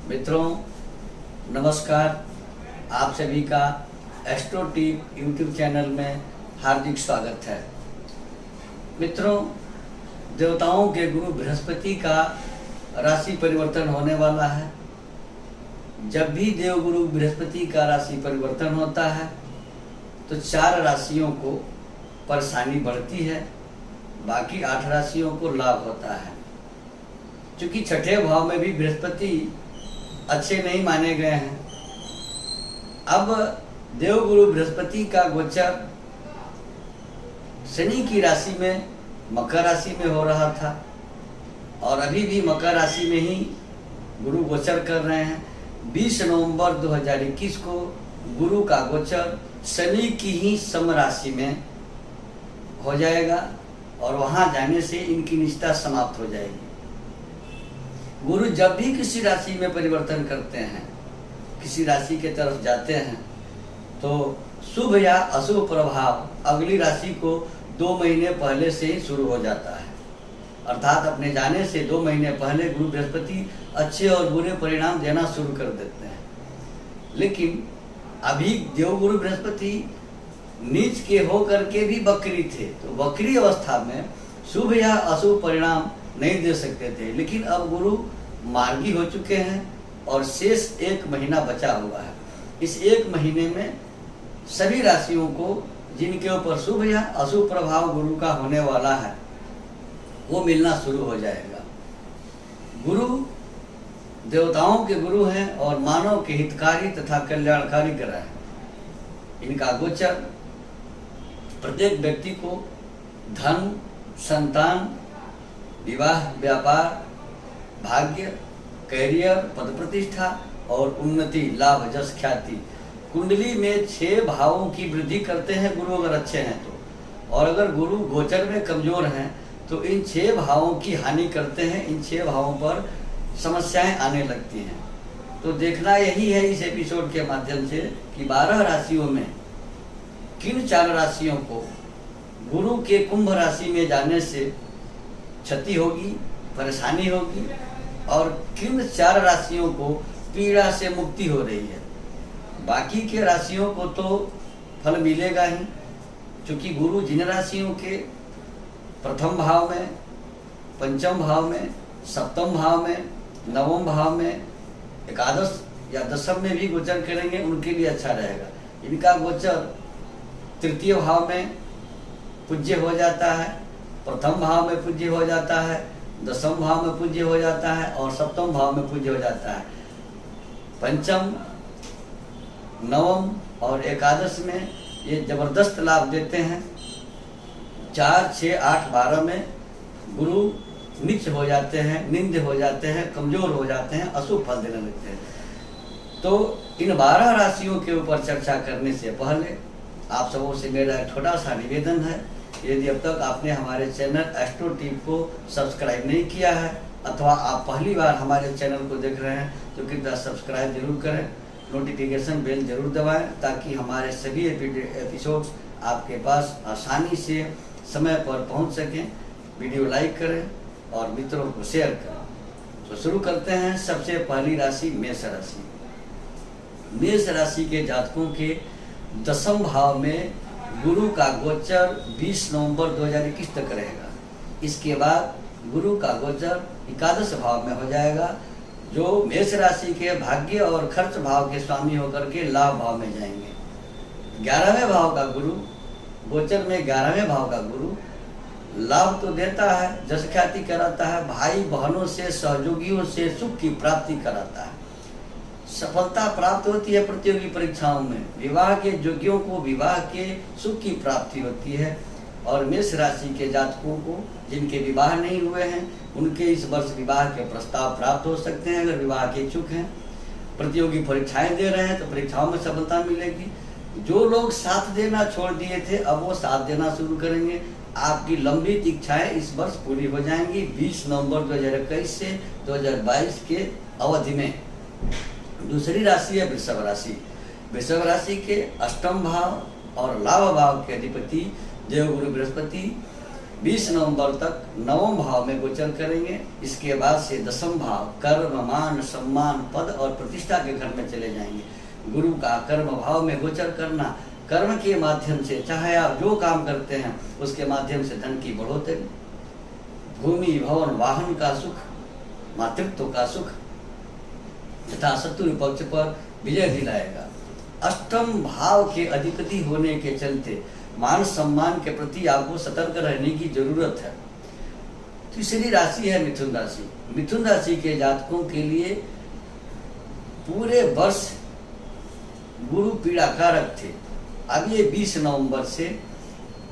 मित्रों नमस्कार। आप सभी का एस्ट्रो टिप यूट्यूब चैनल में हार्दिक स्वागत है। मित्रों, देवताओं के गुरु बृहस्पति का राशि परिवर्तन होने वाला है। जब भी देवगुरु बृहस्पति का राशि परिवर्तन होता है तो 4 राशियों को परेशानी बढ़ती है, बाकी 8 राशियों को लाभ होता है। क्योंकि छठे भाव में भी बृहस्पति अच्छे नहीं माने गए हैं। अब देवगुरु बृहस्पति का गोचर शनि की राशि में मकर राशि में हो रहा था और अभी भी मकर राशि में ही गुरु गोचर कर रहे हैं। 20 नवंबर 2021 को गुरु का गोचर शनि की ही सम राशि में हो जाएगा और वहां जाने से इनकी निष्ठा समाप्त हो जाएगी। गुरु जब भी किसी राशि में परिवर्तन करते हैं, किसी राशि के तरफ जाते हैं, तो शुभ या अशुभ प्रभाव अगली राशि को 2 महीने पहले से ही शुरू हो जाता है। अर्थात अपने जाने से 2 महीने पहले गुरु बृहस्पति अच्छे और बुरे परिणाम देना शुरू कर देते हैं। लेकिन अभी देवगुरु बृहस्पति नीच के होकर के भी वक्री थे, तो वक्री अवस्था में शुभ या अशुभ परिणाम नहीं दे सकते थे। लेकिन अब गुरु मार्गी हो चुके हैं और शेष 1 महीना बचा हुआ है। इस 1 महीने में सभी राशियों को जिनके ऊपर शुभ या अशुभ प्रभाव गुरु का होने वाला है वो मिलना शुरू हो जाएगा। गुरु देवताओं के गुरु हैं और मानव के हितकारी तथा कल्याणकारी ग्रह हैं। इनका गोचर प्रत्येक व्यक्ति को धन, संतान, विवाह, व्यापार, भाग्य, कैरियर, पद प्रतिष्ठा और उन्नति, लाभ, जस, ख्याति कुंडली में 6 भावों की वृद्धि करते हैं गुरु अगर अच्छे हैं तो। और अगर गुरु गोचर में कमजोर हैं तो इन 6 भावों की हानि करते हैं। इन 6 भावों पर समस्याएं आने लगती हैं। तो देखना यही है इस एपिसोड के माध्यम से कि 12 राशियों में किन 4 राशियों को गुरु के कुंभ राशि में जाने से क्षति होगी, परेशानी होगी और किन 4 राशियों को पीड़ा से मुक्ति हो रही है। बाकी के राशियों को तो फल मिलेगा ही, क्योंकि गुरु जिन राशियों के प्रथम भाव में, पंचम भाव में, सप्तम भाव में, नवम भाव में, एकादश या दशम में भी गोचर करेंगे उनके लिए अच्छा रहेगा। इनका गोचर तृतीय भाव में पूज्य हो जाता है, प्रथम भाव में पूज्य हो जाता है, दशम भाव में पूज्य हो जाता है और सप्तम भाव में पूज्य हो जाता है। पंचम, नवम और एकादश में ये जबरदस्त लाभ देते हैं। 4, 6, 8, 12 में गुरु नीच हो जाते हैं, निंद हो जाते हैं, कमजोर हो जाते हैं, अशुभ फल देने लगते हैं। तो इन 12 राशियों के ऊपर चर्चा करने से पहले आप सबों से मेरा एक छोटा सा निवेदन है, यदि अब तक आपने हमारे चैनल एस्ट्रो टिप को सब्सक्राइब नहीं किया है अथवा आप पहली बार हमारे चैनल को देख रहे हैं तो कृपया सब्सक्राइब जरूर करें, नोटिफिकेशन बेल जरूर दबाएं ताकि हमारे सभी एपिसोड्स आपके पास आसानी से समय पर पहुंच सकें। वीडियो लाइक करें और मित्रों को शेयर करें। तो शुरू करते हैं। सबसे पहली राशि मेष राशि। मेष राशि के जातकों के 10वें भाव में गुरु का गोचर 20 नवंबर 2021 तक रहेगा। इसके बाद गुरु का गोचर एकादश भाव में हो जाएगा, जो मेष राशि के भाग्य और खर्च भाव के स्वामी होकर के लाभ भाव में जाएंगे। 11वें भाव का गुरु गोचर में 11वें भाव का गुरु लाभ तो देता है, जस ख्याति कराता है, भाई बहनों से, सहयोगियों से सुख की प्राप्ति कराता है, सफलता प्राप्त होती है प्रतियोगी परीक्षाओं में, विवाह के योग्यों को विवाह के सुख की प्राप्ति होती है। और मेष राशि के जातकों को जिनके विवाह नहीं हुए हैं उनके इस वर्ष विवाह के प्रस्ताव प्राप्त हो सकते हैं। अगर विवाह के इच्छुक हैं, प्रतियोगी परीक्षाएं दे रहे हैं तो परीक्षाओं में सफलता मिलेगी। जो लोग साथ देना छोड़ दिए थे अब वो साथ देना शुरू करेंगे। आपकी लंबित इच्छाएं इस वर्ष पूरी हो जाएंगी 20 नवंबर 2021 से 2022 के अवधि में। दूसरी राशि है वृषभ राशि। वृषभ राशि के 8वें भाव और लाभ भाव के अधिपति देवगुरु बृहस्पति 20 नवंबर तक नवम भाव में गोचर करेंगे। इसके बाद से दसम भाव कर्म, मान, सम्मान, पद और प्रतिष्ठा के घर में चले जाएंगे। गुरु का कर्म भाव में गोचर करना, कर्म के माध्यम से चाहे आप जो काम करते हैं उसके माध्यम से धन की बढ़ोतरी, भूमि, भवन, वाहन का सुख, मातृत्व का सुख तथा शत्रु पक्ष पर विजय दिलाएगा। अष्टम भाव के अधिपति होने के चलते मान सम्मान के प्रति आपको सतर्क रहने की जरूरत है। तीसरी राशि है मिथुन राशि। मिथुन राशि के जातकों के लिए पूरे वर्ष गुरु पीड़ा कारक थे। अब ये 20 नवंबर से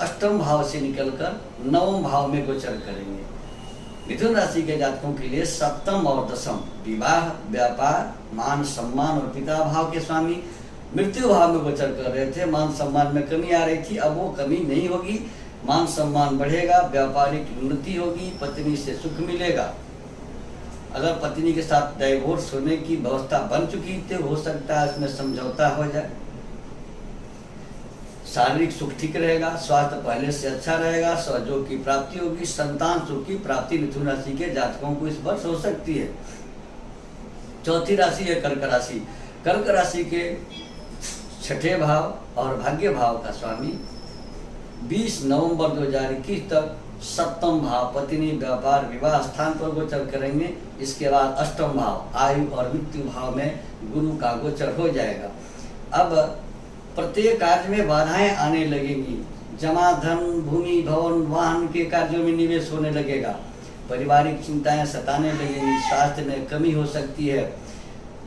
अष्टम भाव से निकलकर नवम भाव में गोचर करेंगे। मिथुन राशि के जातकों के लिए सप्तम और दसम विवाह, व्यापार, मान सम्मान और पिता भाव के स्वामी मृत्यु भाव में गोचर कर रहे थे। मान सम्मान में कमी आ रही थी, अब वो कमी नहीं होगी, मान सम्मान बढ़ेगा, व्यापारिक उन्नति होगी, पत्नी से सुख मिलेगा। अगर पत्नी के साथ डाइवोर्स होने की व्यवस्था बन चुकी तो हो सकता है इसमें समझौता हो जाए। शारीरिक सुख ठीक रहेगा, स्वास्थ्य पहले से अच्छा रहेगा, सहयोग की प्राप्ति होगी, संतान सुख की प्राप्ति मिथुन राशि के जातकों को इस वर्ष हो सकती है। चौथी राशि है कर्क राशि। कर्क राशि के छठे भाव और भाग्य भाव का स्वामी 20 नवंबर 2021 तक सप्तम भाव पत्नी, व्यापार, विवाह स्थान पर गोचर करेंगे। इसके बाद अष्टम भाव आयु और मृत्यु भाव में गुरु का गोचर हो जाएगा। अब प्रत्येक कार्य में बाधाएं आने लगेंगी, जमा धन, भूमि, भवन, वाहन के कार्यों में निवेश होने लगेगा, पारिवारिक चिंताएं सताने लगेंगी, स्वास्थ्य में कमी हो सकती है,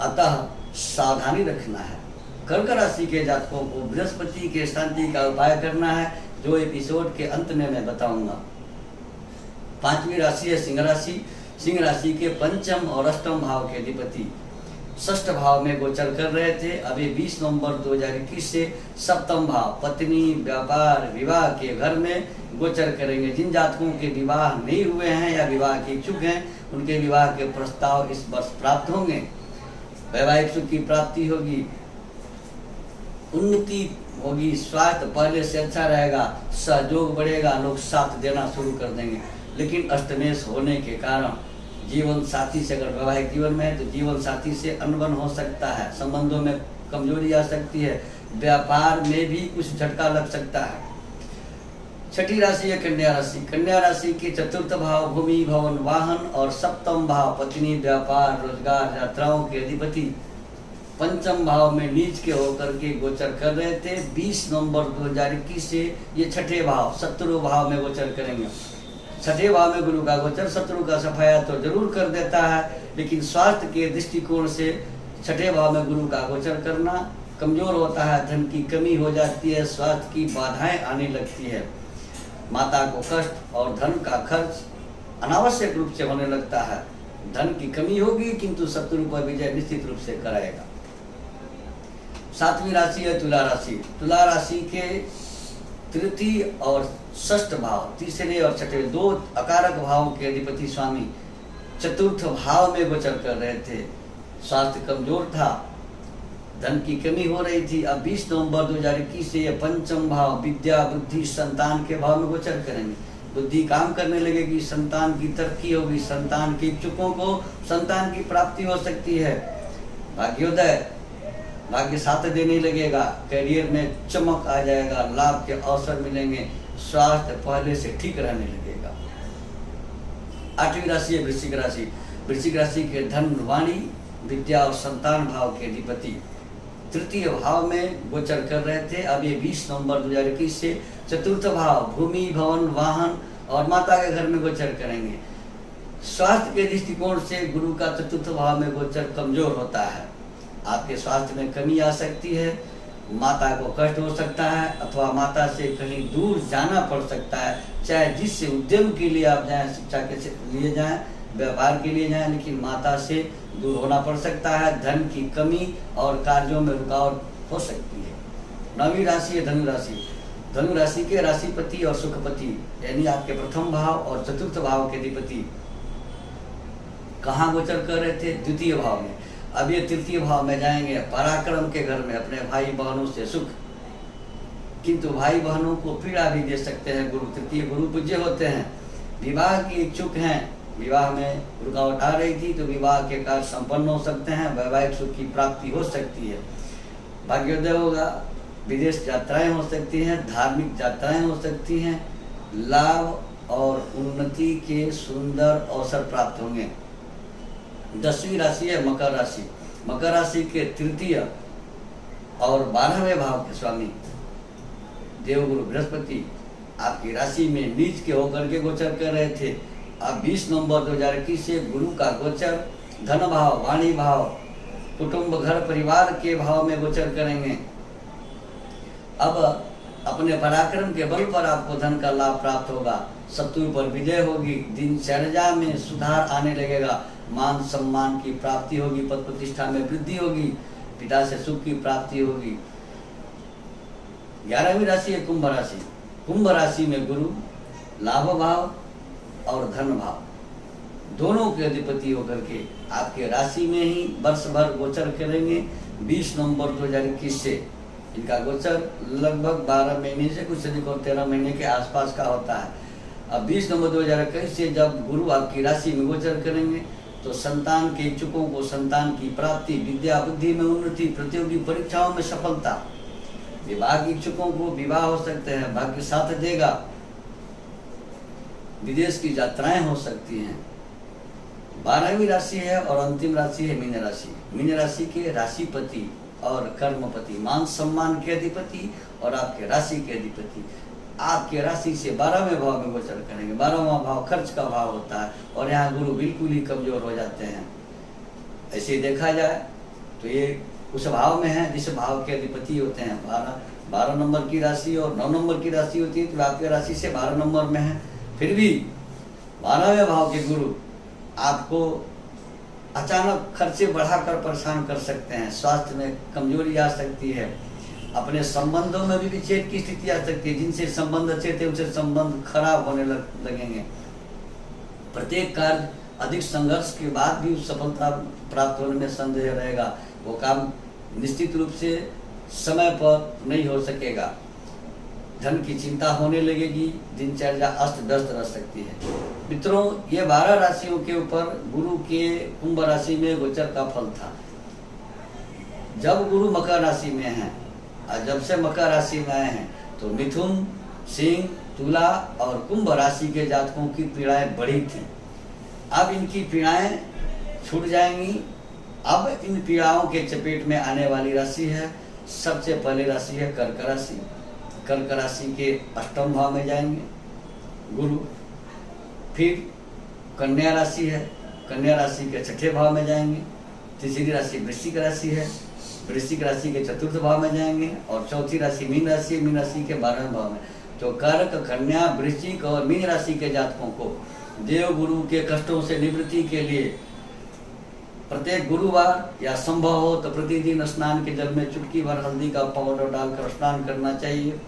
अतः सावधानी रखना है। कर्क राशि के जातकों को बृहस्पति के शांति का उपाय करना है, जो एपिसोड के अंत में मैं बताऊंगा। पांचवी राशि है सिंह राशि। सिंह राशि के पंचम और अष्टम भाव के अधिपति षष्ठ भाव में गोचर कर रहे थे। अभी 20 नवंबर 2021 से सप्तम भाव पत्नी, व्यापार, विवाह के घर में गोचर करेंगे। जिन जातकों के विवाह नहीं हुए हैं या विवाह के इच्छुक हैं उनके विवाह के प्रस्ताव इस वर्ष प्राप्त होंगे। वैवाहिक सुख की प्राप्ति होगी, उन्नति होगी, स्वास्थ्य पहले से अच्छा रहेगा, सहयोग बढ़ेगा, लोग साथ देना शुरू कर देंगे। लेकिन अष्टमेश होने के कारण जीवन साथी से, अगर वैवाहिक जीवन में है तो जीवन साथी से अनबन हो सकता है, संबंधों में कमजोरी आ सकती है, व्यापार में भी कुछ झटका लग सकता है। छठी राशि है कन्या राशि। कन्या राशि के चतुर्थ भाव भूमि, भवन, वाहन और सप्तम भाव पत्नी, व्यापार, रोजगार, यात्राओं के अधिपति पंचम भाव में नीच के होकर के गोचर कर रहे थे। 20 नवंबर 2021 से ये छठे भाव शत्रु भाव में गोचर करेंगे। छठे भाव में गुरु का गोचर शत्रु का सफाया तो जरूर कर देता है, लेकिन स्वास्थ्य के दृष्टिकोण से छठे भाव में गुरु का गोचर करना कमजोर होता है, धन की कमी हो जाती है, स्वास्थ्य की बाधाएं आने लगती है, माता को कष्ट और धन का खर्च अनावश्यक रूप से होने लगता है। धन की कमी होगी किंतु शत्रु पर विजय निश्चित रूप से कराएगा। सातवीं राशि है तुला राशि। तुला राशि के तृतीय और षष्ठ भाव, तीसरे और छठे दो अकारक भाव के अधिपति स्वामी चतुर्थ भाव में गोचर कर रहे थे। स्वास्थ्य कमजोर था, धन की कमी हो रही थी। अब 20 नवंबर 2021 से यह पंचम भाव विद्या, बुद्धि, संतान के भाव में गोचर करेंगे। बुद्धि काम करने लगेगी, संतान की तरक्की होगी, संतान के इच्छुकों को संतान की प्राप्ति हो सकती है। भाग्योदय, भाग्य साथ देने लगेगा, करियर में चमक आ जाएगा, लाभ के अवसर मिलेंगे, स्वास्थ्य पहले से ठीक रहने लगेगा। आठवीं राशि है वृश्चिक राशि। वृश्चिक राशि के धन, वाणी, विद्या और संतान भाव के अधिपति तृतीय भाव में गोचर कर रहे थे। अब ये 20 नवंबर 2021 से चतुर्थ भाव भूमि, भवन, वाहन और माता के घर में गोचर करेंगे। स्वास्थ्य के दृष्टिकोण से गुरु का चतुर्थ भाव में गोचर कमजोर होता है, आपके स्वास्थ्य में कमी आ सकती है, माता को कष्ट हो सकता है अथवा माता से कहीं दूर जाना पड़ सकता है। चाहे जिस उद्यम के लिए आप जाएं, शिक्षा के लिए जाएं, व्यापार के लिए जाएं, लेकिन माता से दूर होना पड़ सकता है। धन की कमी और कार्यों में रुकावट हो सकती है। नवीं राशि है धनु राशि। धनु राशि के राशिपति और सुखपति यानी आपके प्रथम भाव और चतुर्थ भाव के अधिपति कहाँ गोचर कर रहे थे? द्वितीय भाव में। अब ये तृतीय भाव में जाएंगे, पराक्रम के घर में, अपने भाई बहनों से सुख, किंतु भाई बहनों को पीड़ा भी दे सकते हैं। गुरु तृतीय गुरु पूज्य होते हैं। विवाह के इच्छुक हैं, विवाह में रुकावट आ रही थी तो विवाह के कार्य संपन्न हो सकते हैं, वैवाहिक सुख की प्राप्ति हो सकती है, भाग्योदय होगा, विदेश यात्राएं हो सकती हैं, धार्मिक यात्राएं हो सकती हैं, लाभ और उन्नति के सुंदर अवसर प्राप्त होंगे। 10वीं राशि है मकर राशि। मकर राशि के तृतीय और 12वें भाव के स्वामी देवगुरु बृहस्पति आपकी राशि में नीच के होकर के गोचर कर रहे थे। अब 20 नवंबर 2021 से गुरु का गोचर धन भाव, वाणी भाव, कुटुंब, घर परिवार के भाव में गोचर करेंगे। अब अपने पराक्रम के बल पर आपको धन का लाभ प्राप्त होगा, शत्रु पर विजय होगी, दिनचर्या में सुधार आने लगेगा, मान सम्मान की प्राप्ति होगी, पद प्रतिष्ठा में वृद्धि होगी, पिता से सुख की प्राप्ति होगी। 11वीं राशि है कुंभ राशि। कुंभ राशि में गुरु लाभ भाव और धन भाव दोनों के अधिपति होकर के आपके राशि में ही वर्ष भर गोचर करेंगे। 20 नवंबर 2021 से इनका गोचर लगभग 12 महीने से कुछ अधिक और 13 महीने के आसपास का होता है। अब 20 नवंबर 2021 से जब गुरु आपकी राशि में गोचर करेंगे तो संतान के इच्छुकों को संतान की प्राप्ति, विद्या बुद्धि में उन्नति, प्रतियोगी परीक्षाओं में सफलता, विवाह के इच्छुकों को विवाह हो सकते हैं, भाग्य साथ देगा, विदेश की यात्राएं हो सकती हैं। 12वीं राशि है और अंतिम राशि है मीन राशि। मीन राशि के राशिपति और कर्मपति, मान सम्मान के अधिपति और आपके राशि के अधिपति आपके राशि से 12वें भाव में गोचर करेंगे। 12वां भाव खर्च का भाव होता है और यहाँ गुरु बिल्कुल ही कमजोर हो जाते हैं। ऐसे देखा जाए तो ये उस भाव में है जिस भाव के अधिपति होते हैं। 12 नंबर की राशि और 9 नंबर की राशि होती है तो आपके राशि से 12 नंबर में है। फिर भी 12वें भाव के गुरु आपको अचानक खर्चे बढ़ाकर परेशान कर सकते हैं, स्वास्थ्य में कमजोरी आ सकती है, अपने संबंधों में भी विच्छेद की स्थिति आ सकती है। जिनसे संबंध अच्छे थे उनसे संबंध खराब होने लगेंगे। प्रत्येक कार्य अधिक संघर्ष के बाद भी सफलता प्राप्त होने में संदेह रहेगा। वो काम निश्चित रूप से समय पर नहीं हो सकेगा। धन की चिंता होने लगेगी, दिनचर्या अस्त व्यस्त रह सकती है। मित्रों, ये 12 राशियों के ऊपर गुरु के कुंभ राशि में गोचर का फल था। जब गुरु मकर राशि में हैं और जब से मकर राशि में आए हैं तो मिथुन, सिंह, तुला और कुंभ राशि के जातकों की पीड़ाएं बढ़ी थी। अब इनकी पीड़ाएं छूट जाएंगी। अब इन पीड़ाओं के चपेट में आने वाली राशि है, सबसे पहली राशि है कर्क राशि। कर्क राशि के 8वें भाव में जाएंगे गुरु। फिर कन्या राशि है, कन्या राशि के 6ठे भाव में जाएंगे। तीसरी राशि वृश्चिक राशि है, वृश्चिक राशि के 4थे भाव में जाएंगे। और चौथी राशि मीन राशि, मीन राशि के 12वें भाव में। तो कर्क, कन्या, वृश्चिक और मीन राशि के जातकों को देव गुरु के कष्टों से निवृत्ति के लिए प्रत्येक गुरुवार या संभव हो तो प्रतिदिन स्नान के जल में चुटकी भर हल्दी का पाउडर डालकर स्नान करना चाहिए।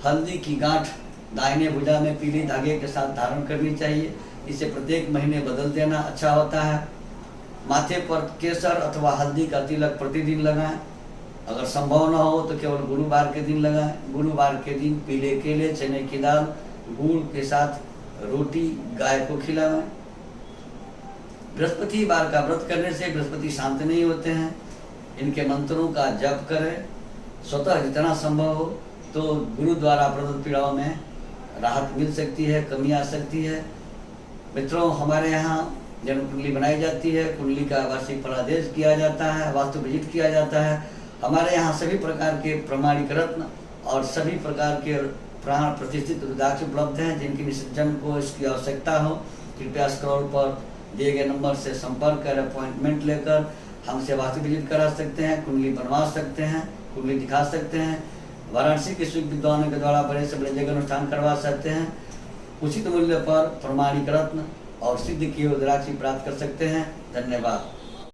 हल्दी की गांठ दाहिने भुजा में पीली धागे के साथ धारण करनी चाहिए। इसे प्रत्येक महीने बदल देना अच्छा होता है। माथे पर केसर अथवा हल्दी का तिलक प्रतिदिन लगाएं। अगर संभव न हो तो केवल गुरुवार के दिन लगाएं। गुरुवार के दिन पीले केले, चने की दाल, गुड़ के साथ रोटी गाय को खिलाएं। बृहस्पतिवार का व्रत करने से बृहस्पति शांत नहीं होते हैं। इनके मंत्रों का जप करें। स्वतः जितना संभव हो तो गुरु द्वारा प्रदत्त पीड़ाओं में राहत मिल सकती है, कमी आ सकती है। मित्रों, हमारे यहाँ जन्म कुंडली बनाई जाती है, कुंडली का वार्षिक फलादेश किया जाता है, वास्तु विजिट किया जाता है। हमारे यहाँ सभी प्रकार के प्रमाणिक रत्न और सभी प्रकार के प्राण प्रतिष्ठित रुद्राक्ष उपलब्ध हैं। जिनकी निषज्जन को इसकी आवश्यकता हो कृपया स्क्रॉल पर दिए गए नंबर से संपर्क कर अपॉइंटमेंट लेकर हमसे वास्तु विजिट करा सकते हैं, कुंडली बनवा सकते हैं, कुंडली दिखा सकते हैं। वाराणसी के शुभ विद्वानों के द्वारा बड़े से बड़े जगह अनुष्ठान करवा सकते हैं। उचित मूल्य पर प्रमाणिक रत्न और सिद्ध किए रुद्राक्ष प्राप्त कर सकते हैं। धन्यवाद।